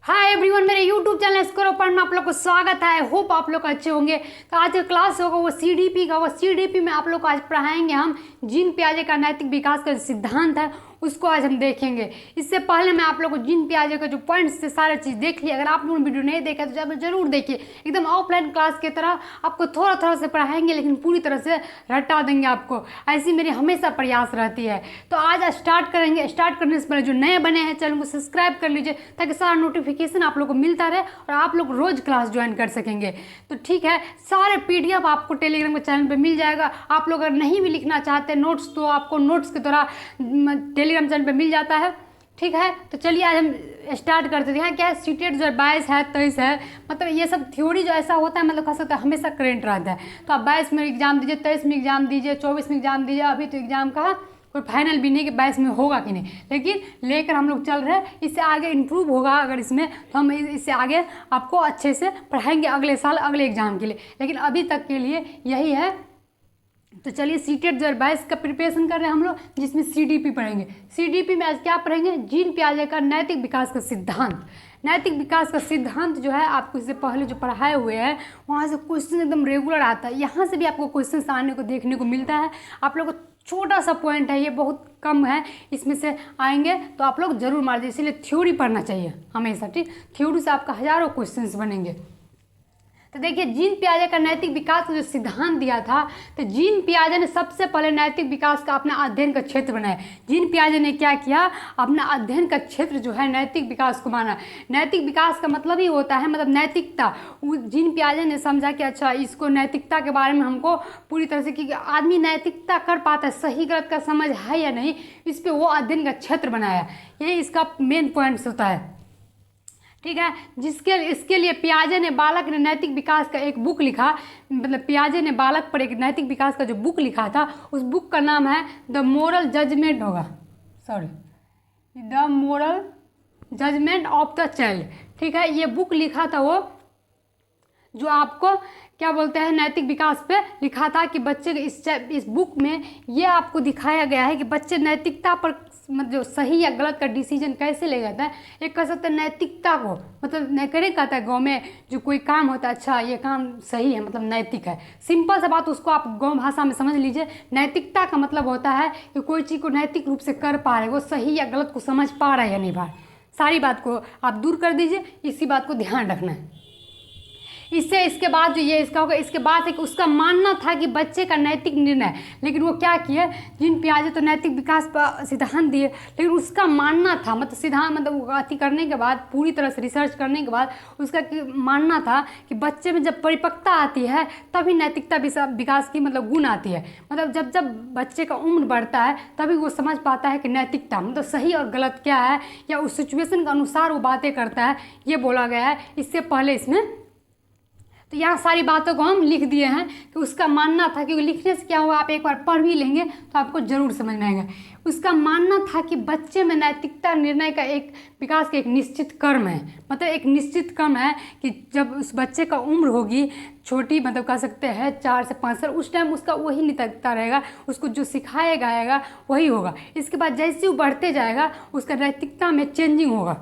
Hi everyone, मेरे YouTube channel score open में आप लोग को स्वागत है। होप आप लोग अच्छे होंगे। तो आज का क्लास होगा वो सीडीपी का। वो सीडीपी में आप लोग को आज पढ़ाएंगे हम जीन पियाजे का नैतिक विकास का सिद्धांत है उसको आज हम देखेंगे। इससे पहले मैं आप लोग को जीन पियाजे का जो पॉइंट्स से सारा चीज़ देख लिया। अगर आप लोगों ने वीडियो नहीं देखा तो जरूर देखिए। एकदम ऑफलाइन क्लास की तरह आपको थोड़ा थोड़ा से पढ़ाएंगे, लेकिन पूरी तरह से रटा देंगे आपको। ऐसी मेरी हमेशा प्रयास रहती है। तो आज स्टार्ट करेंगे। स्टार्ट करने से पहले जो नए बने हैं चैनल को सब्सक्राइब कर लीजिए ताकि सारा नोटिफिकेशन आप लोग को मिलता रहे और आप लोग रोज़ क्लास ज्वाइन कर सकेंगे। तो ठीक है, सारे PDF आपको टेलीग्राम के चैनल पे मिल जाएगा। आप लोग अगर नहीं भी लिखना चाहते नोट्स तो आपको नोट्स की तरह टेलीग्राम चैनल पे मिल जाता है। ठीक है, तो चलिए आज हम स्टार्ट करते हैं। यहाँ क्या है, सीटेट जो 22 है 23 है, मतलब ये सब थ्योरी जो ऐसा होता है, मतलब कह सकते हैं हमेशा करेंट रहता है। तो आप 22 में एग्जाम दीजिए, 23 में एग्जाम दीजिए, 24 में एग्जाम दीजिए। अभी तो एग्जाम का कोई फाइनल भी नहीं कि 22 में होगा कि नहीं, लेकिन लेकर हम लोग चल रहे हैं। इससे आगे इम्प्रूव होगा अगर इसमें, तो हम इससे आगे आपको अच्छे से पढ़ाएंगे अगले साल अगले एग्जाम के लिए। लेकिन अभी तक के लिए यही है। तो चलिए सीटेट 2022 का प्रिपरेशन कर रहे हैं हम लोग, जिसमें सीडीपी पढ़ेंगे। सीडीपी में आज क्या पढ़ेंगे, जीन पियाजे का नैतिक विकास का सिद्धांत। नैतिक विकास का सिद्धांत जो है आपको इससे पहले जो पढ़ाए हुए हैं वहाँ से क्वेश्चन एकदम रेगुलर आता है। यहाँ से भी आपको क्वेश्चन आने को देखने को मिलता है। आप लोग को छोटा सा पॉइंट है, ये बहुत कम है, इसमें से आएंगे तो आप लोग जरूर मार दीजिए। इसलिए थ्योरी पढ़ना चाहिए हमेशा। ठीक, थ्योरी से आपका हज़ारों क्वेश्चंस बनेंगे। तो देखिए, जीन पियाजे का नैतिक विकास का जो सिद्धांत दिया था, तो जीन पियाजे ने सबसे पहले नैतिक विकास का अपना अध्ययन का क्षेत्र बनाया। जीन पियाजे ने क्या किया, अपना अध्ययन का क्षेत्र जो है नैतिक विकास को माना। नैतिक विकास का मतलब ही होता है मतलब नैतिकता। जीन पियाजे ने समझा कि अच्छा, इसको नैतिकता के बारे में हमको पूरी तरह से कि आदमी नैतिकता कर पाता है, सही गलत का समझ है या नहीं, इस पर वो अध्ययन का क्षेत्र बनाया। यही इसका मेन पॉइंट्स होता है। ठीक है, इसके लिए पियाजे ने बालक ने नैतिक विकास का एक बुक लिखा। मतलब पियाजे ने बालक पर एक नैतिक विकास का जो बुक लिखा था, उस बुक का नाम है the moral judgment the moral judgment of the child. ठीक है, ये बुक लिखा था वो जो आपको क्या बोलते हैं नैतिक विकास पे लिखा था कि बच्चे इस बुक में ये आपको दिखाया गया है कि बच्चे नैतिकता पर मतलब जो सही या गलत का डिसीजन कैसे ले जाता है। एक कह सकते हैं नैतिकता को मतलब नहीं कहता है गाँव में जो कोई काम होता है, अच्छा ये काम सही है मतलब नैतिक है। सिंपल सा बात, उसको आप गाँव भाषा में समझ लीजिए। नैतिकता का मतलब होता है कि कोई चीज़ को नैतिक रूप से कर पा रहे, वो सही या गलत को समझ पा रहा है या नहीं पा रहा। सारी बात को आप दूर कर दीजिए, इसी बात को ध्यान रखना है। इससे इसके बाद जो ये इसका होगा, इसके बाद एक उसका मानना था कि बच्चे का नैतिक निर्णय, लेकिन वो क्या किया, जीन पियाजे तो नैतिक विकास पर सिद्धांत दिए, लेकिन उसका मानना था मतलब सिद्धांत मतलब अति करने के बाद पूरी तरह से रिसर्च करने के बाद उसका मानना था कि बच्चे में जब परिपक्वता आती है तभी नैतिकता विकास की मतलब गुण आती है। मतलब जब जब बच्चे का उम्र बढ़ता है तभी वो समझ पाता है कि नैतिकता मतलब सही और गलत क्या है, या उस सिचुएशन के अनुसार वो बातें करता है, ये बोला गया है। इससे पहले इसमें तो यहाँ सारी बातों को हम लिख दिए हैं कि उसका मानना था, क्योंकि लिखने से क्या होगा, आप एक बार पढ़ भी लेंगे तो आपको ज़रूर समझ में आएगा। उसका मानना था कि बच्चे में नैतिकता निर्णय का एक विकास का एक निश्चित क्रम है। मतलब एक निश्चित क्रम है कि जब उस बच्चे का उम्र होगी छोटी, मतलब कह सकते हैं 4 से 5 साल, उस टाइम उसका वही नैतिकता रहेगा, उसको जो सिखाया जाएगा वही होगा। इसके बाद जैसे वो बढ़ते जाएगा उसका नैतिकता में चेंजिंग होगा।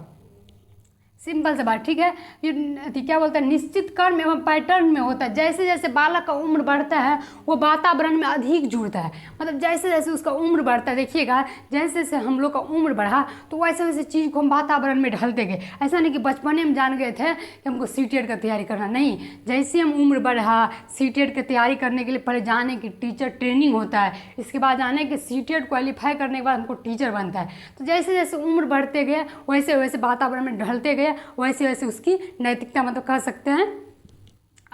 सिंपल सा बात। ठीक है, ये क्या बोलते हैं निश्चित क्रम एवं पैटर्न में होता है। जैसे जैसे बालक का उम्र बढ़ता है वो वातावरण में अधिक जुड़ता है। मतलब जैसे जैसे उसका उम्र बढ़ता है, देखिएगा जैसे जैसे हम लोग का उम्र बढ़ा तो वैसे वैसे चीज़ को हम वातावरण में ढलते गए। ऐसा नहीं कि बचपने में जान गए थे कि हमको सीटेट का तैयारी करना, नहीं। जैसे हम उम्र बढ़ा, सीटेट की तैयारी करने के लिए पहले जाने की टीचर ट्रेनिंग होता है, इसके बाद जाने के सीटेट क्वालिफाई करने के बाद हमको टीचर बनता है। तो जैसे जैसे उम्र बढ़ते गए वैसे वैसे वातावरण में ढलते गए, वैसे वैसे उसकी नैतिकता मतलब कह सकते हैं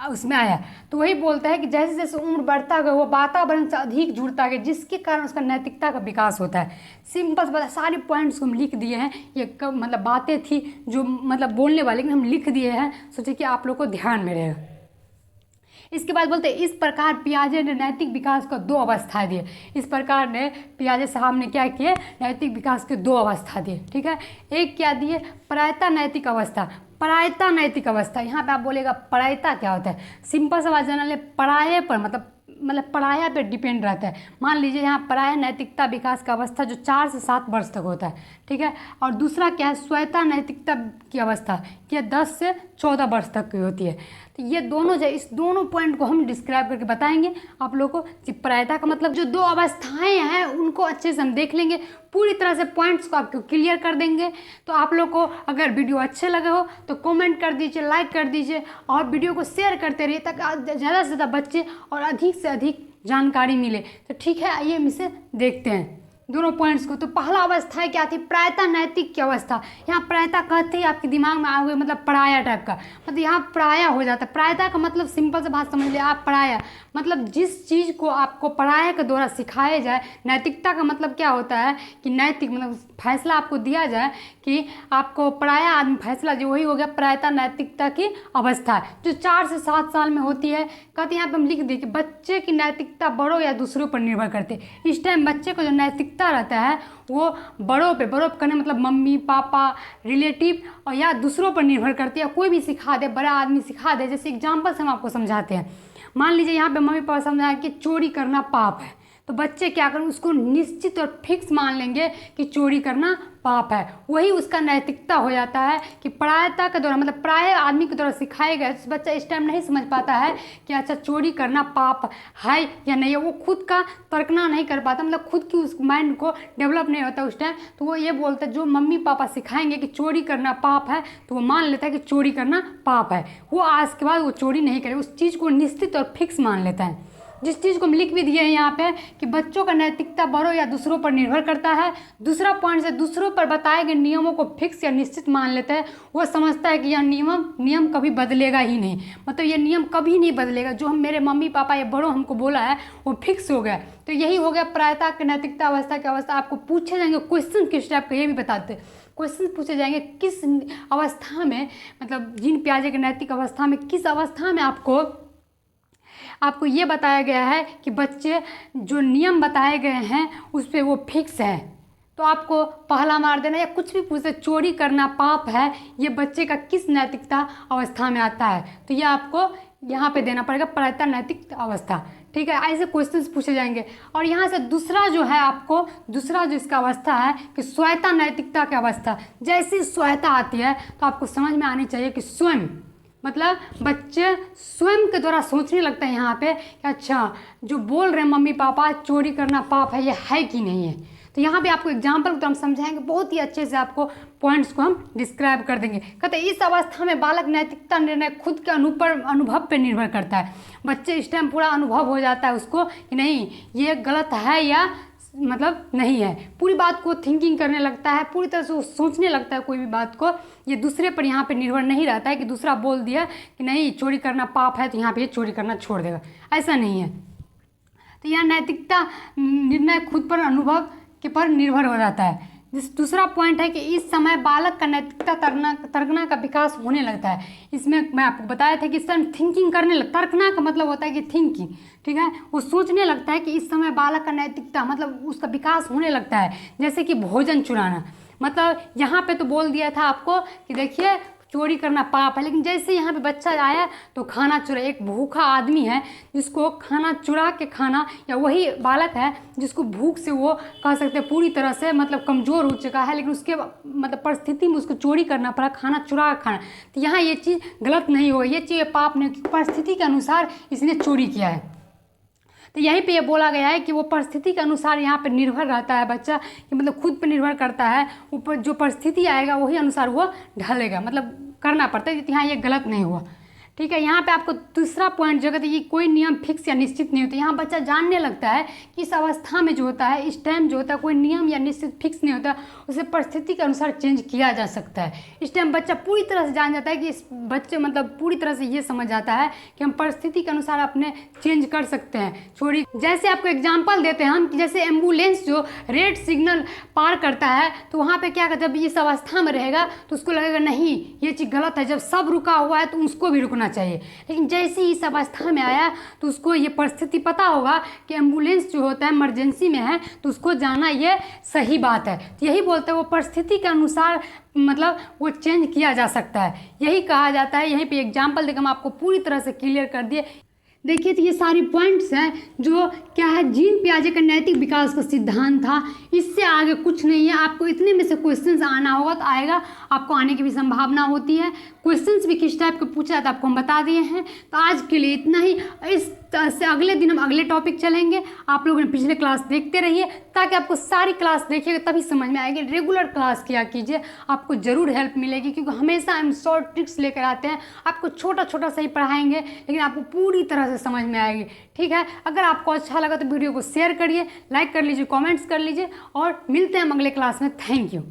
उसमें आया। तो वही बोलता है कि जैसे जैसे उम्र बढ़ता गया वो वातावरण से अधिक जुड़ता गया, जिसके कारण उसका नैतिकता का विकास होता है। सिंपल से सारे पॉइंट्स को हम लिख दिए हैं। ये मतलब बातें थी जो मतलब बोलने वाले, लेकिन हम लिख दिए हैं, सोचे कि आप लोग को ध्यान में रहेगा। इसके बाद बोलते हैं इस प्रकार पियाजे ने नैतिक विकास को 2 अवस्थाएं दिए। इस प्रकार ने पियाजे साहब ने क्या किए, नैतिक विकास के 2 अवस्था दिए। ठीक है, एक क्या दिए, प्रायता नैतिक अवस्था। प्रायता नैतिक अवस्था, यहाँ पे आप बोलेगा प्रायता क्या होता है। सिंपल सा बात जान ले, पराये पर मतलब पराया पे डिपेंड रहता है। मान लीजिए यहाँ पराया नैतिकता विकास का अवस्था जो 4 से 7 वर्ष तक होता है। ठीक ठीक है। और दूसरा क्या है, स्वायत्ता नैतिकता की अवस्था, कि 10 से 14 वर्ष तक की होती है। तो ये दोनों जो इस दोनों पॉइंट को हम डिस्क्राइब करके बताएंगे आप लोगों को। कि प्रायता का मतलब जो 2 अवस्थाएं हैं उनको अच्छे से हम देख लेंगे, पूरी तरह से पॉइंट्स को आपको क्लियर कर देंगे। तो आप लोग को अगर वीडियो अच्छे लगे हो तो कमेंट कर दीजिए, लाइक कर दीजिए और वीडियो को शेयर करते रहिए ताकि ज़्यादा से ज़्यादा बच्चे और अधिक से अधिक जानकारी मिले। तो ठीक है, आइए हम इसे देखते हैं दोनों पॉइंट्स को। तो पहला अवस्था क्या थी, प्रायता नैतिक की अवस्था। यहाँ प्रायता कहते ही आपके दिमाग में आओगे मतलब पराया टाइप का, मतलब यहाँ पराया हो जाता है। प्रायता का मतलब सिंपल से बात समझ लिया आप, पराया मतलब जिस चीज़ को आपको पराया के द्वारा सिखाया जाए। नैतिकता का मतलब क्या होता है कि नैतिक मतलब फैसला आपको दिया जाए कि आपको पराया आदमी फैसला, जो वही हो गया प्रायता नैतिकता की अवस्था, जो 4 से 7 साल में होती है। कहते यहाँ पर हम लिख दें कि बच्चे की नैतिकता बड़ों या दूसरों पर निर्भर करती है। इस टाइम बच्चे को जो नैतिकता रहता है वो बड़ों करने मतलब मम्मी पापा रिलेटिव और या दूसरों पर निर्भर करती है। कोई भी सिखा दे, बड़ा आदमी सिखा दे। जैसे एग्जाम्पल से हम आपको समझाते हैं, मान लीजिए यहाँ पे मम्मी पापा समझाएं कि चोरी करना पाप है, तो बच्चे क्या करें, उसको निश्चित और फिक्स मान लेंगे कि चोरी करना पाप है। वही उसका नैतिकता हो जाता है कि प्रायता के द्वारा मतलब प्राय आदमी के द्वारा सिखाए गए। तो बच्चा इस टाइम नहीं समझ पाता है कि अच्छा चोरी करना पाप है या नहीं है। वो खुद का तर्कना नहीं कर पाता, मतलब खुद की उस माइंड को डेवलप नहीं होता उस टाइम। तो वो ये बोलता है जो मम्मी पापा सिखाएंगे कि चोरी करना पाप है, तो वो मान लेता है कि चोरी करना पाप है। वो आज के बाद वो चोरी नहीं करे, उस चीज़ को निश्चित और फिक्स मान लेता है। जिस चीज़ को हम लिख भी दिए हैं यहाँ पे कि बच्चों का नैतिकता बड़ों या दूसरों पर निर्भर करता है। दूसरा पॉइंट से दूसरों पर बताए गए नियमों को फिक्स या निश्चित मान लेता है। वो समझता है कि यह नियम कभी बदलेगा ही नहीं, मतलब ये नियम कभी नहीं बदलेगा। जो हम मेरे मम्मी पापा या बड़ों हमको बोला है वो फिक्स हो गया। तो यही हो गया प्रायता की नैतिकता अवस्था की अवस्था। आपको पूछे जाएंगे क्वेश्चन किस टाइप का, ये भी बताते क्वेश्चन पूछे जाएंगे किस अवस्था में, मतलब जीन पियाजे की नैतिक अवस्था में किस अवस्था में आपको ये बताया गया है कि बच्चे जो नियम बताए गए हैं उस पर वो फिक्स है। तो आपको पहला मार देना या कुछ भी पूछे, चोरी करना पाप है, ये बच्चे का किस नैतिकता अवस्था में आता है, तो ये आपको यहाँ पे देना पड़ेगा प्रायता नैतिक अवस्था। ठीक है, ऐसे क्वेश्चंस पूछे जाएंगे। और यहाँ से दूसरा जो है आपको दूसरा जो इसका अवस्था है कि स्वायत्ता नैतिकता की अवस्था। जैसी स्वायत्ता आती है तो आपको समझ में आनी चाहिए कि स्वयं मतलब बच्चे स्वयं के द्वारा सोचने लगते हैं यहाँ पे कि अच्छा जो बोल रहे हैं मम्मी पापा चोरी करना पाप है, ये है कि नहीं है। तो यहाँ पे आपको एग्जाम्पल तो हम समझाएंगे, बहुत ही अच्छे से आपको पॉइंट्स को हम डिस्क्राइब कर देंगे। कहते हैं इस अवस्था में बालक नैतिकता निर्णय खुद के अनुभव पर निर्भर करता है। बच्चे इस टाइम पूरा अनुभव हो जाता है उसको कि नहीं ये गलत है या मतलब नहीं है। पूरी बात को थिंकिंग करने लगता है, पूरी तरह से वो सोचने लगता है कोई भी बात को। ये दूसरे पर यहाँ पे निर्भर नहीं रहता है कि दूसरा बोल दिया कि नहीं चोरी करना पाप है तो यहाँ पे ये चोरी करना छोड़ देगा, ऐसा नहीं है। तो यहाँ नैतिकता निर्णय खुद पर अनुभव के पर निर्भर हो जाता है। दूसरा पॉइंट है कि इस समय बालक का नैतिकता तर्कना का विकास होने लगता है। इसमें मैं आपको बताया था कि इस टाइम थिंकिंग करने लगता है। तर्कना का मतलब होता है कि थिंकिंग, ठीक है, वो सोचने लगता है कि इस समय बालक का नैतिकता मतलब उसका विकास होने लगता है। जैसे कि भोजन चुराना, मतलब यहाँ पे तो बोल दिया था आपको कि देखिए चोरी करना पाप है, लेकिन जैसे यहाँ पे बच्चा आया तो खाना चुरा, एक भूखा आदमी है जिसको खाना चुरा के खाना, या वही बालक है जिसको भूख से वो कह सकते हैं पूरी तरह से मतलब कमज़ोर हो चुका है, लेकिन उसके मतलब परिस्थिति में उसको चोरी करना पड़ा, खाना चुरा खाना। तो यहाँ ये चीज़ गलत नहीं हो, ये चीज़ पाप नहीं, परिस्थिति के अनुसार इसने चोरी किया है। तो यहीं पे ये बोला गया है कि वो परिस्थिति के अनुसार यहाँ पे निर्भर रहता है बच्चा, कि मतलब खुद पे निर्भर करता है, ऊपर जो परिस्थिति आएगा वही अनुसार वो ढलेगा, मतलब करना पड़ता है। यहाँ ये गलत नहीं हुआ। ठीक है, यहाँ पे आपको दूसरा पॉइंट जो कहते हैं कि कोई नियम फिक्स या निश्चित नहीं होता। यहाँ बच्चा जानने लगता है कि इस अवस्था में जो होता है, इस टाइम जो होता है, कोई नियम या निश्चित फिक्स नहीं होता, उसे परिस्थिति के अनुसार चेंज किया जा सकता है। इस टाइम बच्चा पूरी तरह से जान जाता है कि इस बच्चे मतलब पूरी तरह से ये समझ आता है कि हम परिस्थिति के अनुसार अपने चेंज कर सकते हैं चोरी। जैसे आपको एग्जाम्पल देते हैं हम कि जैसे एम्बुलेंस जो रेड सिग्नल पार करता है तो वहाँ पर क्या जब इस अवस्था में रहेगा तो उसको लगेगा नहीं ये चीज़ गलत है, जब सब रुका हुआ है तो उसको भी रुकना चाहिए। लेकिन जैसे ही इस अवस्था में आया तो उसको ये परिस्थिति पता होगा कि एम्बुलेंस जो होता है इमरजेंसी में है तो उसको जाना ये सही बात है। तो यही बोलते हैं वो परिस्थिति के अनुसार मतलब वो चेंज किया जा सकता है, यही कहा जाता है। यहीं पे एग्जाम्पल देकर हम आपको पूरी तरह से क्लियर कर दिए। देखिए तो ये सारी पॉइंट्स हैं जो क्या है, जीन पियाजे का नैतिक विकास का सिद्धांत था। इससे आगे कुछ नहीं है। आपको इतने में से क्वेश्चंस आना होगा तो आएगा, आपको आने की भी संभावना होती है। क्वेश्चंस भी किस टाइप के पूछा है तो आपको हम बता दिए हैं। तो आज के लिए इतना ही। इस से अगले दिन हम अगले टॉपिक चलेंगे। आप लोगों ने पिछले क्लास देखते रहिए ताकि आपको सारी क्लास देखिएगा तभी समझ में आएगी। रेगुलर क्लास किया कीजिए, आपको ज़रूर हेल्प मिलेगी, क्योंकि हमेशा हम शॉर्ट ट्रिक्स लेकर आते हैं। आपको छोटा छोटा सही पढ़ाएंगे लेकिन आपको पूरी तरह से समझ में आएगी। ठीक है, अगर आपको अच्छा लगा तो वीडियो को शेयर करिए, लाइक कर लीजिए, कॉमेंट्स कर लीजिए और मिलते हैं हम अगले क्लास में। Thank you.